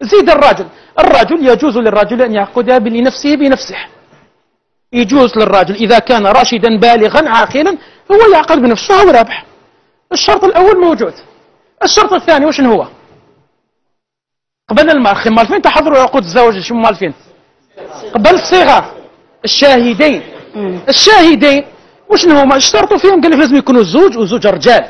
زيد الرجل يجوز للرجل أن يعقد لنفسه بنفسه. يجوز للرجل إذا كان راشدا بالغا عاقلا هو يعقد بنفسه وهو رابح. الشرط الأول موجود. الشرط الثاني وش هو؟ قبل المال. مال فين تحضروا عقود الزواج؟ شو مال فين؟ قبل الصغار الشاهدين. الشاهدين وش هما؟ اشترطوا فيهم قال لك لازم يكونوا زوج وزوج رجال.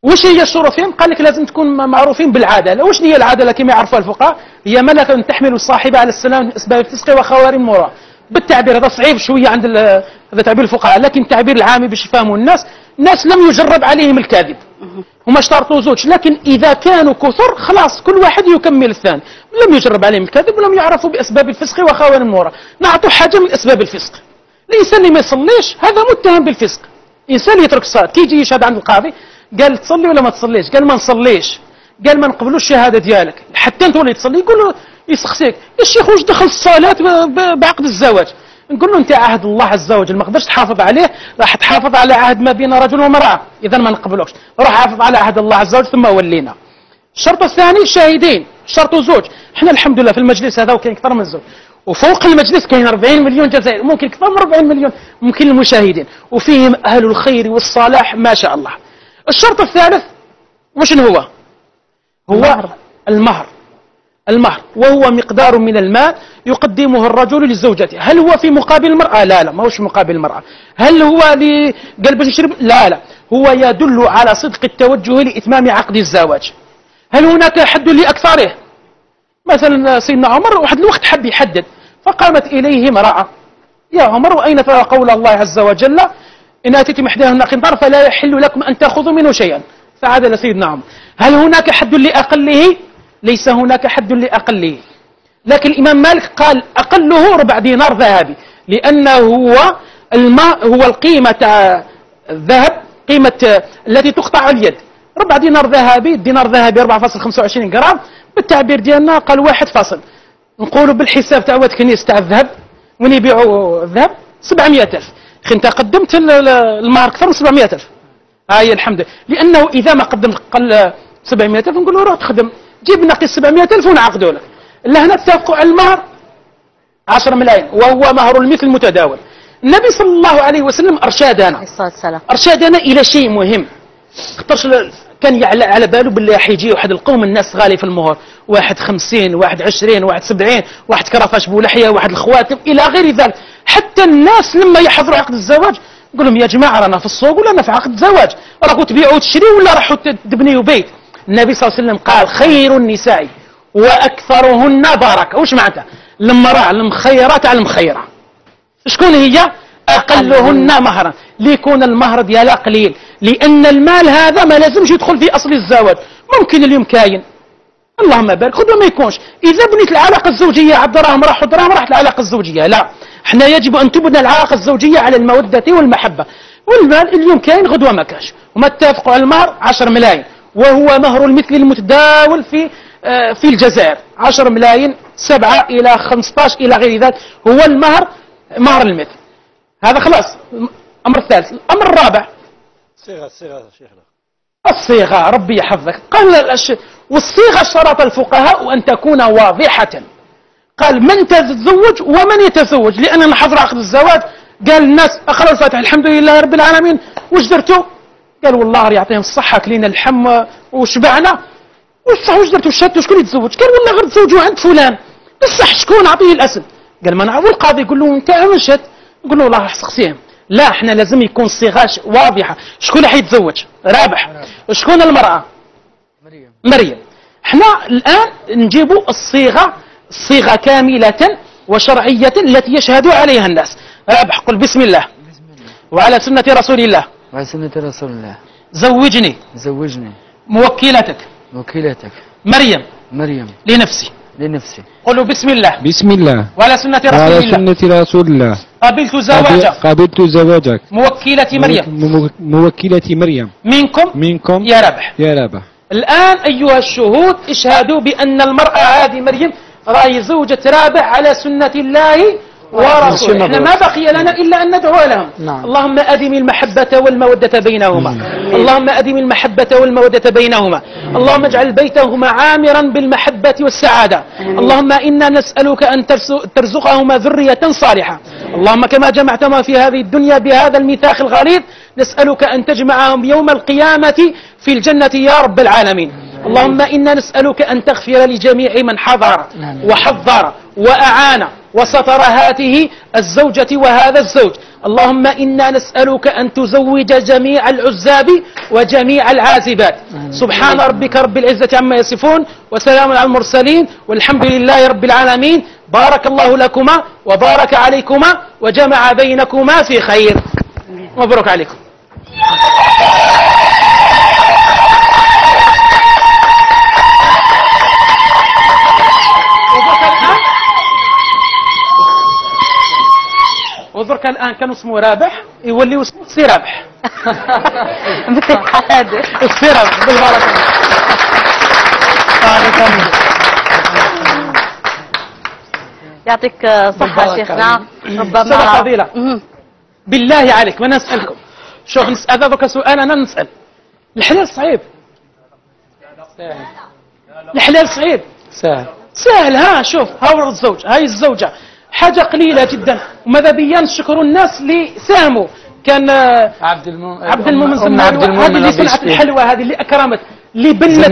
وش هي الشروط فيهم؟ قال لك لازم تكون معروفين بالعداله. وش هي العداله كما يعرفها الفقهاء؟ هي ملكة تحمل الصاحب على السلام من اسباب الفسق وخوارم المروءه. بالتعبير هذا صعيب شويه عند هذا تعبير الفقهاء، لكن التعبير العامي باش يفهموا الناس لم يجرب عليهم الكذب. هما اشترطوا زوج، لكن اذا كانوا كثر خلاص كل واحد يكمل الثاني. لم يجرب عليهم الكذب ولم يعرفوا باسباب الفسق وخوارم المروءه. نعطوا حاجه من اسباب الفسق. الانسان اللي ما يصليش هذا متهم بالفسق. انسان يترك الصلاه كيجي يشهد عند القاضي قال تصلي ولا ما تصليش؟ قال ما نصليش. قال ما نقبلوش الشهاده ديالك حتى انت ولي تصلي. يقول له يسخسيك يا شيخ واش دخل الصلاه بعقد الزواج؟ نقول له انت عهد الله عز وجل ما قدرتش تحافظ عليه، راح تحافظ على عهد ما بين رجل ومراه، اذا ما نقبلوكش. روح حافظ على عهد الله عز وجل ثم ولينا. الشرط الثاني الشاهدين، شرط زوج. احنا الحمد لله في المجلس هذا وكاين اكثر من زوج، وفوق المجلس كاين 40 مليون جزائري، ممكن اكثر من 40 مليون ممكن المشاهدين، وفيهم اهل الخير والصلاح ما شاء الله. الشرط الثالث وش هو؟ المهر وهو مقدار من المال يقدمه الرجل لزوجته. هل هو في مقابل المرأة؟ لا ما هوش مقابل المرأة. هل هو قال باش يشرب؟ لا هو يدل على صدق التوجه لإتمام عقد الزواج. هل هناك حد لأكثره؟ مثلا سيدنا عمر واحد الوقت حب يحدد فقامت إليه امرأة يا عمر وأين ترى قول الله عز وجل إن أتيتم إحداهن قنطار فلا يحل لكم أن تأخذوا منه شيئا. فعدل سيدنا عمر. هل هناك حد لأقله؟ ليس هناك حد لأقله، لكن الإمام مالك قال أقله ربع دينار ذهبي، لأنه هو القيمة الذهب قيمة التي تقطع اليد. ربع دينار ذهبي، الدينار ذهبي 4.25 جرام، بالتعبير ديالنا قال 1 فاصل. نقولوا بالحساب تاع واد كنيس تاع الذهب وين يبيعوا الذهب 700,000. أخي أنت قدمت المهر أكثر من 700,000. هاي الحمد لله، لأنه إذا ما قدمت قل 700,000 نقول له روح تخدم جيب نقص 700,000 ونعقدوا لك. هنا اتفقوا على المهر 10 ملايين وهو مهر المثل المتداول. النبي صلى الله عليه وسلم أرشادنا إلى شيء مهم. كان على باله باللي حيجي واحد القوم الناس غالي في المهر، واحد 50 واحد 20 واحد 70 واحد كرفاش بولحية واحد الخواتم إلى غير ذلك. حتى الناس لما يحضروا عقد الزواج يقول لهم يا جماعة رانا في السوق ولا أنا في عقد الزواج، راكم تبيعوا وتشريوا ولا راحوا تبنيوا بيت. النبي صلى الله عليه وسلم قال خير النساء وأكثرهن بركة. وش معناتها؟ المرأة المخيرة على المخيرة. شكون هي؟ أقلهن مهرا، ليكون المهر ديالها قليل، لأن المال هذا ما لازمش يدخل في أصل الزواج. ممكن اليوم كاين اللهم بارك خذ ما يكونش. إذا بنيت العلاقة الزوجية على الدراهم راحوا دراهم راحت العلاقة الزوجية. لا، احنا يجب أن تبنى العلاقة الزوجية على المودة والمحبة. والمال اليوم كاين غدوة ما كاش. وما اتفقوا على المهر 10 ملايين وهو مهر المثل المتداول في الجزائر. 10 ملايين 7 إلى 15 إلى غير ذلك هو المهر، مهر المثل. هذا خلاص. الأمر الثالث. الأمر الرابع صيغة شيخنا. الصيغة ربي يحفظك. قال والصيغة شرط الفقهاء أن تكون واضحة. قال من تتزوج ومن يتزوج، لأننا حضر عقد الزواج قال الناس أقرأوا الفاتحة الحمد لله رب العالمين وش درتوا؟ قال والله يعطيهم الصحة كلينا اللحم وشبعنا. وش درتوا؟ شاتوا شكون يتزوج؟ قال والله غير تزوجوا عند فلان. بصح شكون؟ أعطيه الاسم. قال ما نعرفوا. القاضي يقول له أنت أمشت، يقول له والله راح سقسيهم. لا، احنا لازم يكون الصيغة واضحة. شكون اللي حيتزوج؟ رابح. شكون المرأة؟ مريم. احنا الآن نجيبوا الصيغة كاملة وشرعية التي يشهد عليها الناس. رابح قل بسم الله وعلى سنة رسول الله زوجني موكلتك مريم لنفسي قلوا بسم الله وعلى سنة رسول الله قبلت زواجك موكلة مريم منكم يا رابح. الآن أيها الشهود اشهدوا بأن المرأة هذه مريم راهي زوجة رابح على سنة الله ورسوله. احنا ما بقي لنا إلا أن ندعو لهم. اللهم أدم المحبة والمودة بينهما، اللهم أدم المحبة والمودة بينهما، اللهم اجعل بيتهما عامرا بالمحبة والسعادة. اللهم إنا نسألك أن ترزقهما ذرية صالحة. اللهم كما جمعتهما في هذه الدنيا بهذا الميثاق الغليظ نسألك أن تجمعهم يوم القيامة في الجنة يا رب العالمين. اللهم إنا نسألك أن تغفر لجميع من حضر وحضر وأعان وستر هذه الزوجة وهذا الزوج. اللهم إنا نسألك أن تزوج جميع العزاب وجميع العازبات. سبحان ربك رب العزة عما يصفون وسلام على المرسلين والحمد لله رب العالمين. بارك الله لكما وبارك عليكما وجمع بينكما في خير. مبروك عليكم. وذرك الآن كان اسمه رابح يولي اسمه سي رابح. السي رابح بالبركة. يعطيك صحة شيخنا. ربما فضيلة بالله عليك ما نسألكم. شوف نسأل ذاك سؤال أنا نسأل. الحلال صعيب. الحلال صعيب. سهل. ها شوف هاو الزوج هاي الزوجة حاجة قليلة جدا وماذا بيان شكروا الناس اللي ساهموا. كان عبد المؤمن هذه اللي صنعت الحلوى هذه اللي أكرمت اللي بنت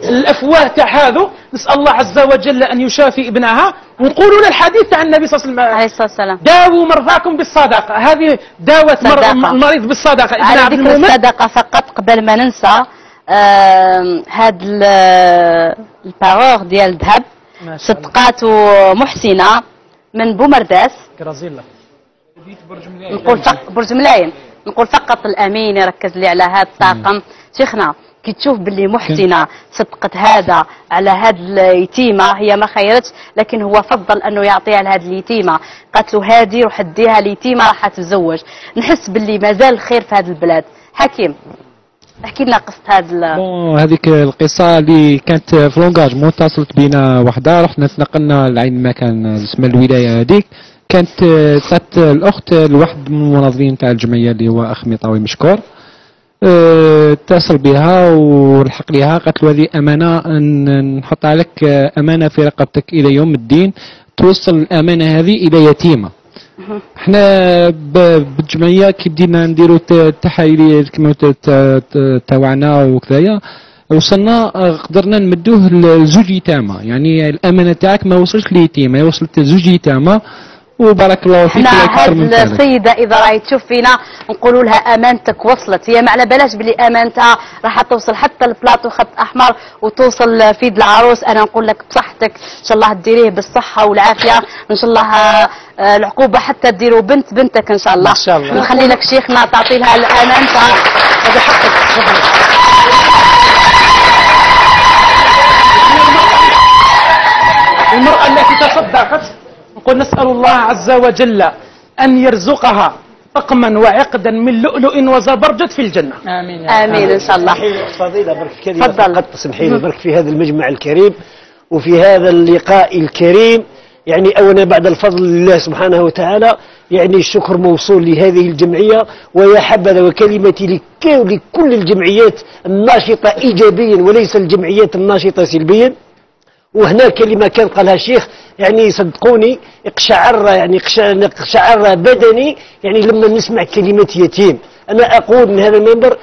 الأفواه تاع هذا. نسأل الله عز وجل أن يشافي ابنها. ونقولوا له الحديث تاع النبي صلى الله عليه وسلم داووا مرضاكم بالصدقة. هذه داوت المريض بالصدقة. على ذكر الصدقة فقط قبل ما ننسى هذا البارور ديال الذهب صدقات محسنة من بومرداس نقول برج ملاين. نقول فقط الأمين يركز لي على هذا الطاقم. شيخنا كي تشوف باللي محسنة صدقت هذا على هذه اليتيمة هي ما خيرتش لكن هو فضل أنه يعطيها لهذه اليتيمة. قالت له هذه روح اديها اليتيمة راح تتزوج. نحس باللي مازال الخير في هذه البلاد. حكيم احكي لنا قصة هذيك القصة اللي كانت في لونجاج اتصلت بينا وحدة رحنا تنقلنا لعين مكان اسمه الولاية هذيك. كانت تعطت الأخت لواحد من المنظمين تاع الجمعية اللي هو أخ ميطاوي مشكور. اتصل بها ولحق لها قالت له هذه أمانة نحط عليك أمانة في رقبتك إلى يوم الدين توصل الأمانة هذه إلى يتيمة. احنا بالجمعيه كي بدينا نديروا التحاليل كما تاعنا وكذايا وصلنا قدرنا نمدوه لزوج يتامى. يعني الامانه تاعك ما وصلش ليتيمه وصلت لزوج يتامى وبارك الله فيك. اكثر من هذه السيده اذا راهي تشوف فينا نقولوا لها امانتك وصلت. هي ما على بالهاش بلي امانتها راح توصل حتى البلاطو خط احمر وتوصل في يد العروس. انا نقول لك بصحتك ان شاء الله ديريه بالصحه والعافيه. ان شاء الله العقوبه حتى ديروا بنتك ان شاء الله. نخلي لك شيخنا تعطي لها الامانه هذا حقك. المرأة التي تصدقت نقول نسأل الله عز وجل أن يرزقها طقما وعقدا من لؤلؤ وزبرجد في الجنة. آمين آمين إن شاء الله. فضيلة برك كلمة فقط تسمحي لي برك في هذا المجمع الكريم وفي هذا اللقاء الكريم. يعني أولا بعد الفضل لله سبحانه وتعالى يعني الشكر موصول لهذه الجمعية ويا حبذا وكلمتي لكل الجمعيات الناشطة إيجابيا وليس الجمعيات الناشطة سلبيا. وهنا كلمة كان قالها الشيخ يعني صدقوني اقشعر بدني يعني لما نسمع كلمة يتيم. أنا أقول من هذا المنبر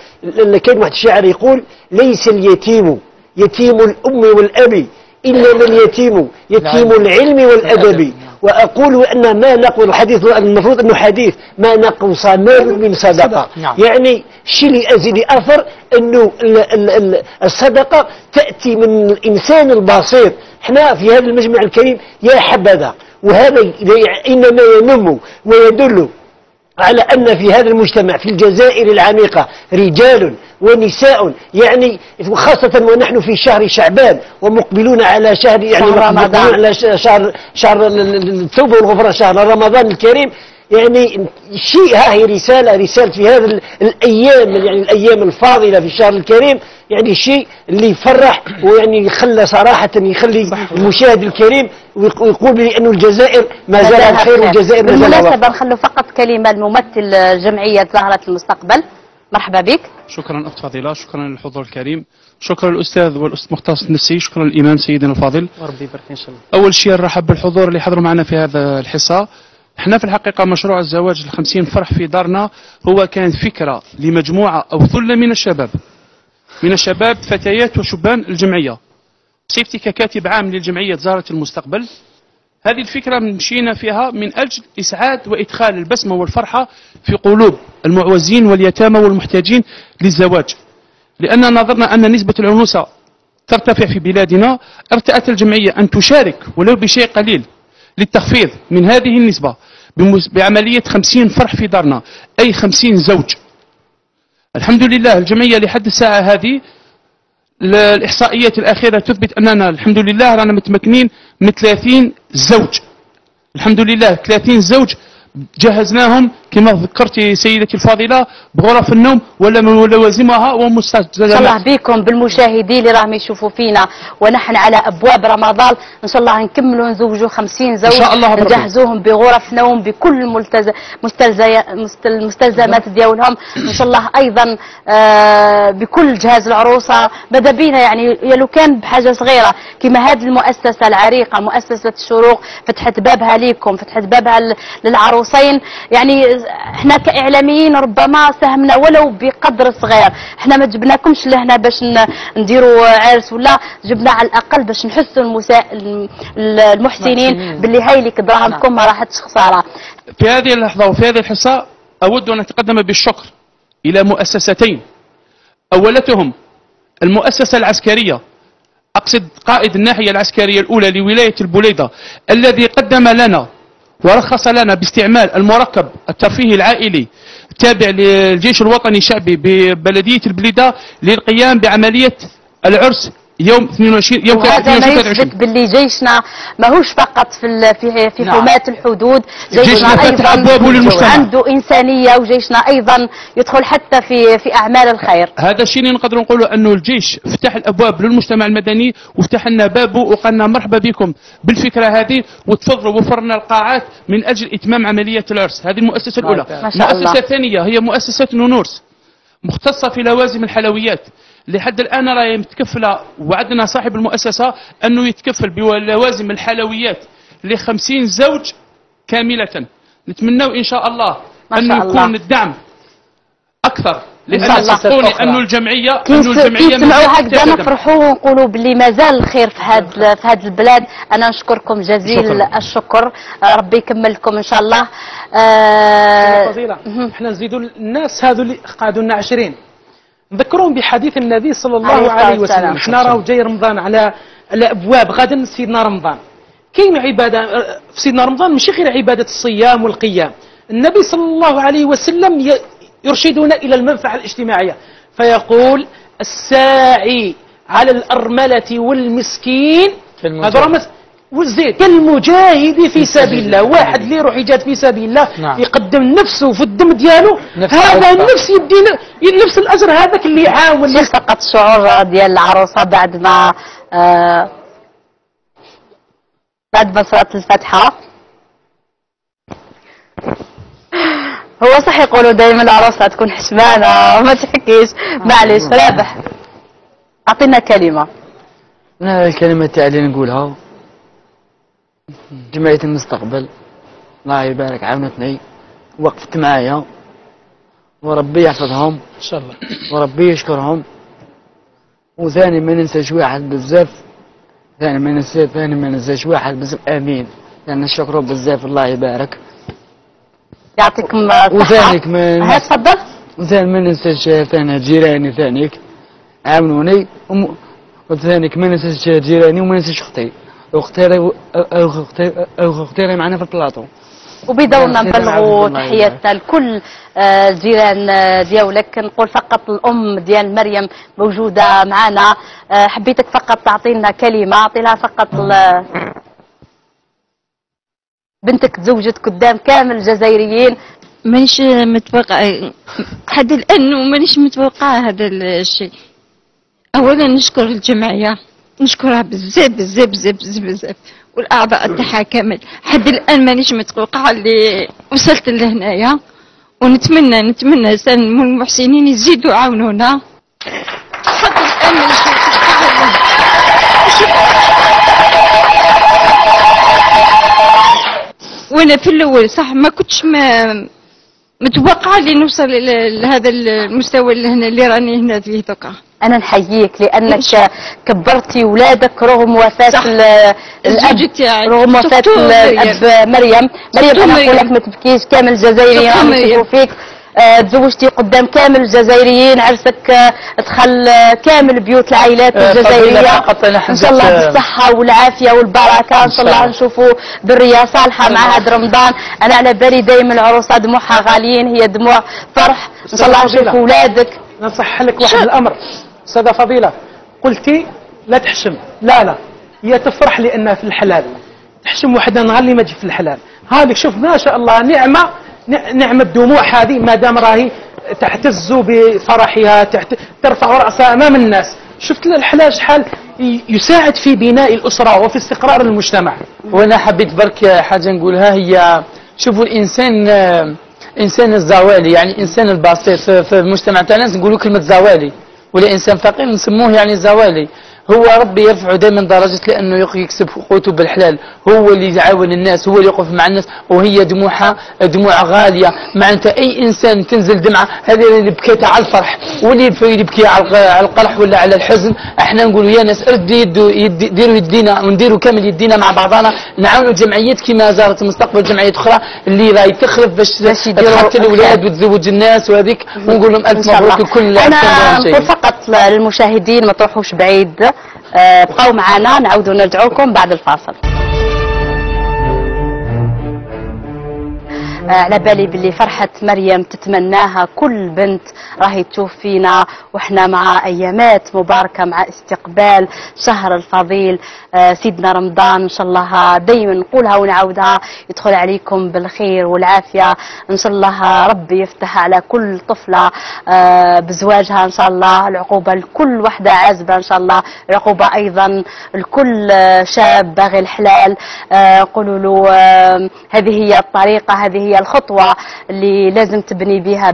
كان واحد الشاعر يقول ليس اليتيم يتيم الأم والأب إنما اليتيم يتيم العلم والأدب. وأقول أن ما نقول الحديث المفروض أنه حديث ما نقص مال من صدقة. يعني الشيء اللي أزيد أثر أنه الصدقة تأتي من الإنسان البسيط. احنا في هذا المجمع الكريم يا حبذا وهذا إنما ينم ويدل على أن في هذا المجتمع في الجزائر العميقة رجال ونساء يعني خاصة ونحن في شهر شعبان ومقبلون على شهر يعني رمضان على شهر التوبة والغفران شهر رمضان الكريم. يعني شيء، ها هي رسالة في هذا الأيام، يعني الأيام الفاضلة في الشهر الكريم، يعني شيء اللي يفرح ويعني يخلى صراحة يخلي المشاهد الكريم ويقول لي أنه الجزائر ما زالت خير والجزائر ما زالت بالمناسبة نخلو فقط كلمة الممثل جمعية زهرة المستقبل. مرحبا بك. شكرا أخت فضيلة، شكرا للحضور الكريم، شكرا للأستاذ والمختص النفسي، شكرا للإمام سيدنا الفاضل. وربي يبارك إن شاء الله. أول شيء نرحب بالحضور اللي حضروا معنا في هذا الحصة. احنا في الحقيقة مشروع الزواج ال50 فرح في دارنا هو كان فكرة لمجموعة أو ثلة من الشباب فتيات وشبان الجمعية. سيفتي ككاتب عام للجمعية زهرة المستقبل، هذه الفكرة مشينا فيها من أجل إسعاد وإدخال البسمة والفرحة في قلوب المعوزين واليتامى والمحتاجين للزواج، لأن نظرنا أن نسبة العنوسة ترتفع في بلادنا. ارتأت الجمعية أن تشارك ولو بشيء قليل للتخفيض من هذه النسبة بعملية 50 فرح في دارنا، أي 50 زوج. الحمد لله الجمعية لحد الساعة هذه الإحصائيات الأخيرة تثبت أننا الحمد لله رانا متمكنين من 30 زوج. الحمد لله 30 زوج جهزناهم كما ذكرتي سيدتي الفاضلة بغرف النوم ولوازمها ومستلزمات. إن شاء الله بكم بالمشاهدين اللي راهم يشوفوا فينا ونحن على أبواب رمضان، إن شاء الله نكملوا نزوجوا 50 زوج، إن شاء الله نجهزوهم بغرف نوم بكل المستلزمات ديالهم، إن شاء الله أيضا بكل جهاز العروسة. ماذا بينا يعني لو كان بحاجة صغيرة كما هذه المؤسسة العريقة مؤسسة الشروق فتحت بابها ليكم، فتحت بابها للعروسين. يعني احنا كاعلاميين ربما ساهمنا ولو بقدر صغير، احنا ما جبناكمش لهنا باش نديروا عرس ولا، جبنا على الاقل باش نحسوا المحسنين باللي هاي لك دراهمكم ما راحتش خساره. في هذه اللحظه وفي هذه الحصه اود ان اتقدم بالشكر الى مؤسستين. اولتهم المؤسسه العسكريه، اقصد قائد الناحيه العسكريه الاولى لولايه البليده الذي قدم لنا ورخص لنا باستعمال المركب الترفيهي العائلي التابع للجيش الوطني الشعبي ببلدية البليدة للقيام بعملية العرس يوم 22 يوم 23. وهذا ما يثبت باللي جيشنا ماهوش فقط في حماة الحدود، جيشنا ايضا عنده انسانيه، وجيشنا ايضا يدخل حتى في اعمال الخير. هذا الشيء اللي نقدروا نقولوا انه الجيش فتح الابواب للمجتمع المدني وفتح لنا بابه وقالنا مرحبا بكم بالفكره هذه وتفضلوا وفرنا القاعات من اجل اتمام عمليه العرس. هذه المؤسسه الاولى. المؤسسه الثانيه هي مؤسسه نونورس مختصه في لوازم الحلويات، لحد الآن راهي متكفلة، وعدنا صاحب المؤسسة أنه يتكفل بلوازم الحلويات ل50 زوج كاملة. نتمنوا إن شاء الله أن يكون الدعم أكثر، لأن صدقوني أنه الجمعية نسمعوا هكذا نفرحوا ونقولوا باللي مازال الخير في هذا البلاد. أنا نشكركم جزيل الشكر، ربي يكملكم إن شاء الله. فضيلة احنا نزيدوا الناس هذو اللي قعدوا لنا 20 نذكرون بحديث النبي صلى الله عليه وسلم. احنا راهو جاي رمضان على ابواب، غدا سيدنا رمضان كاين عباده في سيدنا رمضان، ماشي غير عباده الصيام والقيام. النبي صلى الله عليه وسلم يرشدنا الى المنفعه الاجتماعيه فيقول الساعي على الارمله والمسكين هذا والزيد كالمجاهد في سبيل الله. واحد اللي يروح يجاهد في سبيل الله يقدم نفسه في الدم ديالو، هذا النفس يدي نفس الاجر هذاك اللي يعاون. شيخ فقط الشعور ديال العروسه بعد ما صلاه الفاتحه. هو صح يقولوا دائما العروسه تكون حشمانه وما تحكيش. معليش رابح اعطينا كلمه. انا الكلمه تاعي اللي نقولها جمعية المستقبل الله يبارك عاونتني وقفت معايا، وربي يحفظهم ان شاء الله وربي يشكرهم. وثاني ما ننساش واحد بزاف، ثاني ما ننساش واحد بس امين، لان نشكره بزاف الله يبارك يعطيكم الصحة. وثاني كمان تفضل. وثاني ما ننساش ثاني جيراني ثانيك عاونوني، وثاني ما ننساش جيراني وما ننساش اختي اختي معنا في البلاطو. وبدورنا نبلغوا تحياتنا لكل الجيران ديالك. نقول فقط الام ديال مريم موجوده معنا، حبيتك فقط تعطينا كلمه، اعطي لها فقط بنتك تزوجت قدام كامل الجزائريين؟ مانيش متوقعة حد الآن، ومانيش متوقعة هذا الشيء. أولا نشكر الجمعية، نشكرها بزاف بزاف بزاف بزاف بزاف، والأعضاء تاعها كامل. حد الآن مانيش متوقعة اللي وصلت لهنايا، ونتمنى سان المحسنين يزيدوا يعاونونا. حتى الآن مانيش متوقعة. وانا في الاول صح ما كنتش متوقعه اللي نوصل لهذا المستوى اللي هنا اللي راني هنا فيه دوكا. انا نحييك لانك كبرتي ولادك رغم وفاه الاب تاعي، رغم وفاه الاب مريم. انا نقول لك ما تبكيش، كامل الجزائريين راهم يشوفوا فيك. تزوجتي قدام كامل الجزائريين، عرسك دخل كامل بيوت العائلات الجزائرية. ان شاء الله بالصحة والعافية والبركة، ان شاء الله نشوفوا ذرية صالحة مع هذا رمضان. انا على بالي دائما العروسة دموعها غاليين، هي دموع فرح. ان شاء الله نشوفوا اولادك. نصح لك واحد الامر استاذة فضيلة، قلتي لا تحشم. لا هي تفرح لانها في الحلال، تحشم وحدها نهار اللي ما تجي في الحلال. هذه شوف ما شاء الله نعمة الدموع هذه، ما دام راهي تهتز بفرحها، ترفع رأسها أمام الناس. شفت الحلال شحال يساعد في بناء الأسرة وفي استقرار المجتمع. وانا حبيت برك حاجة نقولها، هي شوفوا الإنسان إنسان الزوالي، يعني إنسان البسيط في المجتمع تاعنا نقولوا كلمة زوالي، ولا إنسان فقير نسموه يعني زوالي. هو ربي يرفعه دائما درجة لأنه يكسب قوته بالحلال، هو اللي يعاون الناس، هو اللي يقف مع الناس، وهي دموع غالية. معناتها أي إنسان تنزل دمعة هذه اللي بكيت على الفرح، واللي يبكي على القرح ولا على الحزن. احنا نقولوا يا ناس ديروا يدينا ونديروا كامل يدينا مع بعضنا، نعاونوا الجمعيات كما زارت المستقبل جمعيات أخرى اللي راهي تخلف باش تحط الأولاد وتزوج الناس وهذيك، ونقول لهم ألف مبروك لكل. أنا نقول فقط للمشاهدين ما تروحوش بعيد، بقوا معنا، نعودوا نرجعوكم بعد الفاصل. على بالي باللي فرحة مريم تتمناها كل بنت راهي تشوف فينا، وإحنا مع أيامات مباركة، مع استقبال شهر الفضيل سيدنا رمضان. إن شاء الله دايما نقولها ونعودها، يدخل عليكم بالخير والعافية. إن شاء الله ربي يفتح على كل طفلة بزواجها إن شاء الله، العقوبة لكل وحدة عازبة إن شاء الله، العقوبة أيضا لكل شاب باغي الحلال. قولوا له هذه هي الطريقة، هذه هي الخطوة اللي لازم تبني بها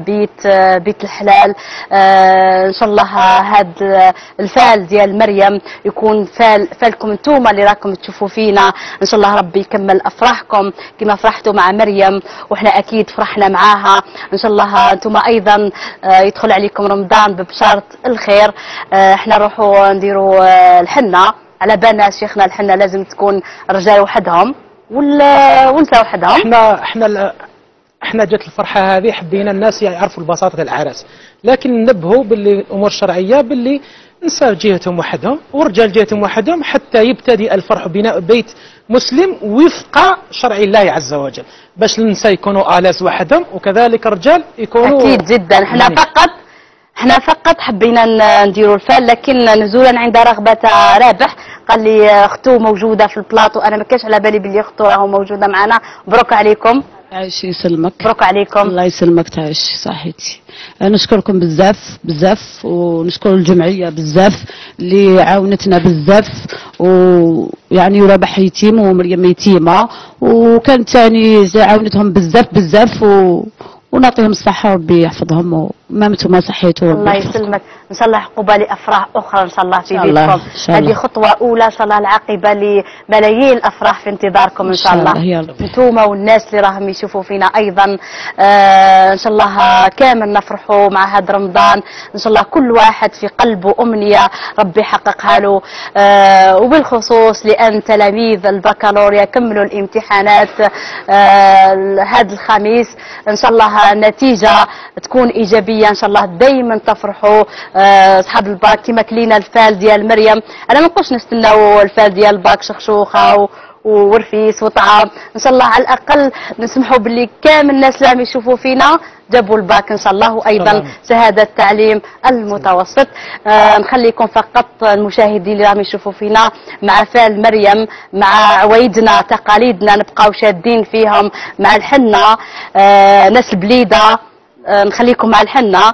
بيت الحلال. ان شاء الله هذا الفال ديال مريم يكون فالكم انتم اللي راكم تشوفوا فينا. ان شاء الله ربي يكمل افراحكم كما فرحتوا مع مريم، واحنا اكيد فرحنا معاها. ان شاء الله انتم ايضا يدخل عليكم رمضان ببشارة الخير. احنا نروحوا نديروا الحنة. على بالنا شيخنا الحنة لازم تكون رجال وحدهم ولا ونساء وحدهم. احنا جت الفرحه هذه حبينا الناس يعرفوا البساطه العرس، لكن نبهوا باللي الامور الشرعيه باللي نساء جهتهم وحدهم ورجال جهتهم وحدهم، حتى يبتدئ الفرح بناء بيت مسلم وفق شرع الله عز وجل، باش النساء يكونوا آلاز وحدهم وكذلك الرجال يكونوا. اكيد جدا. احنا فقط حبينا نديروا الفال، لكن نزولا عند رغبة رابح قال لي اختو موجودة في البلاطو. انا ما كانش على بالي باللي اختو راهو موجودة معنا. مبروك عليكم. عايش يسلمك. مبروك عليكم. الله يسلمك تعيش صحيتي. نشكركم بزاف بزاف، ونشكر الجمعية بزاف اللي عاونتنا بزاف، ويعني ورابح يتيم ومريم يتيمة، وكانت ثاني عاونتهم بزاف بزاف، ونعطيهم الصحة ربي يحفظهم، وما انتم صحيتوا الله يسلمك. ان شاء الله عقوبة لافراح اخرى ان شاء الله في بيتكم. هذه خطوة اولى، ان شاء الله العاقبة لملايين الافراح في انتظاركم ان شاء الله. انتم والناس اللي راهم يشوفوا فينا ايضا ان شاء الله كامل نفرحوا مع هذا رمضان. ان شاء الله كل واحد في قلبه امنية ربي يحققها له، وبالخصوص لان تلاميذ البكالوريا كملوا الامتحانات هذا الخميس. ان شاء الله النتيجة تكون ايجابية ان شاء الله، دايما تفرحوا. اصحاب الباك كما كلينا الفال ديال مريم، انا ما نقولش نستناو الفال ديال الباك شخشوخه ورفيس وطعام. ان شاء الله على الاقل نسمحوا باللي كامل الناس اللي عم يشوفوا فينا جابوا الباك ان شاء الله، وايضا شهاده التعليم المتوسط. نخليكم فقط المشاهدين اللي عم يشوفوا فينا مع فعل مريم، مع عوايدنا تقاليدنا نبقاو شادين فيهم، مع الحنه ناس البليده. نخليكم مع الحنه.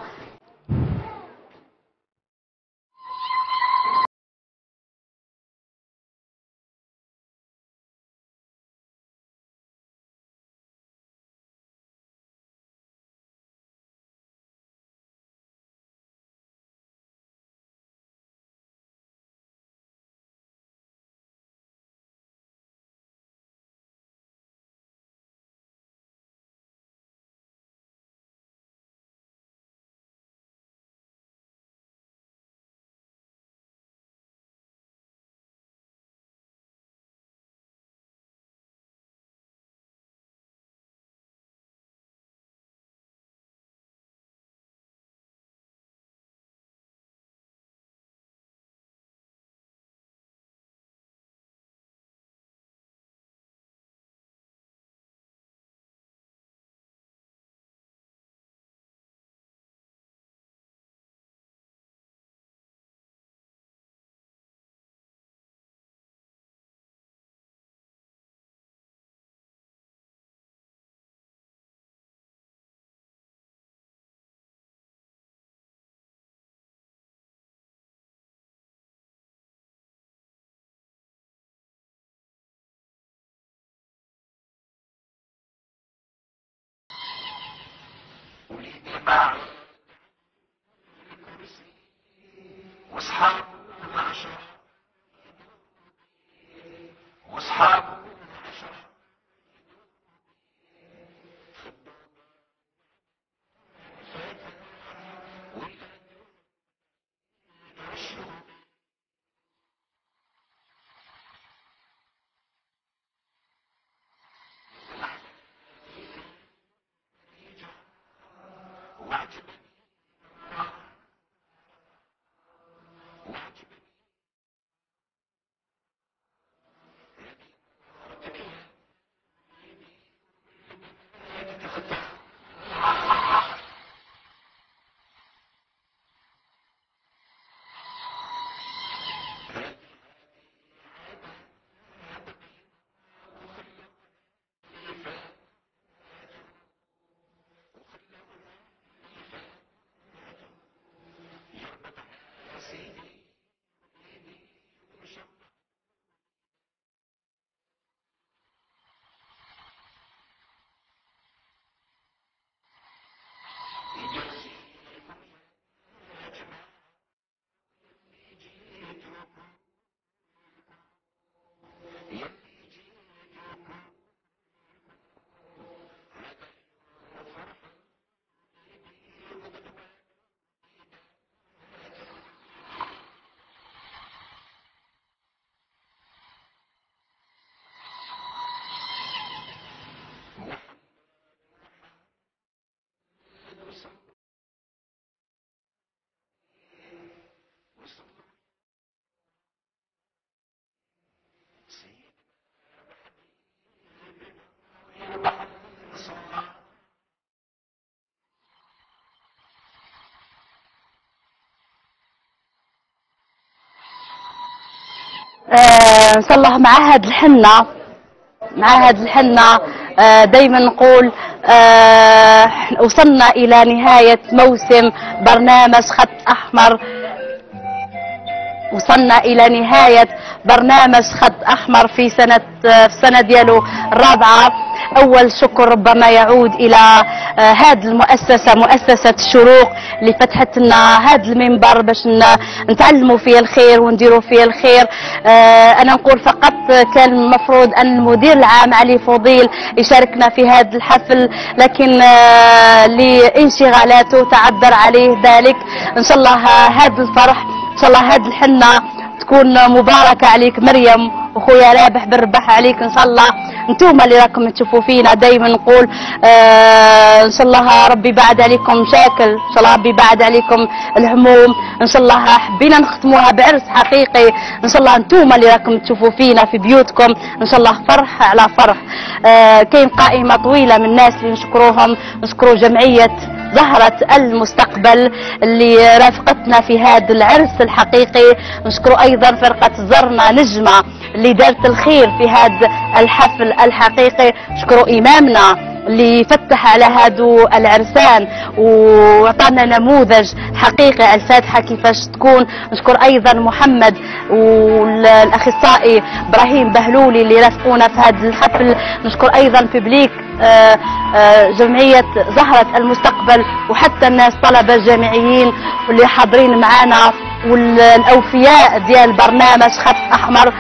واصحاب واصحاب ان شاء الله مع هاد الحنة دايما نقول وصلنا الى نهاية موسم برنامج خط احمر. وصلنا الى نهاية برنامج خط احمر في السنة ديالو الرابعة. اول شكر ربما يعود الى هذه المؤسسة، مؤسسة الشروق، اللي فتحت لنا هذا المنبر باش نتعلموا فيه الخير ونديروا فيه الخير. انا نقول فقط كان المفروض ان المدير العام علي فضيل يشاركنا في هذا الحفل، لكن لانشغالاته تعذر عليه ذلك. ان شاء الله هذا الفرح، ان شاء الله هذه الحنة تكون مباركة عليك مريم، وخويا رابح بالربح عليك ان شاء الله. انتم اللي راكم تشوفوا فينا. دايما نقول ان شاء الله ربي بعد عليكم مشاكل، ان شاء الله ربي بعد عليكم الهموم، ان شاء الله حبينا نختموها بعرس حقيقي. ان شاء الله انتم اللي راكم تشوفوا فينا في بيوتكم، ان شاء الله فرح على فرح. كاين قائمة طويلة من الناس اللي نشكروهم، نشكروا جمعية زهرة المستقبل اللي رافقتنا في هذا العرس الحقيقي. نشكروا ايضا فرقة زرنا نجمة اللي دارت الخير في هذا الحفل الحقيقي. نشكروا امامنا اللي فتح على هادو العرسان وعطانا نموذج حقيقي الفاتحة كيفاش تكون. نشكر ايضا محمد والاخصائي ابراهيم بهلولي اللي رافقونا في هذا الحفل. نشكر ايضا ببليك جمعية زهرة المستقبل وحتى الناس طلبة جامعيين واللي حاضرين معنا والاوفياء ديال برنامج خط احمر.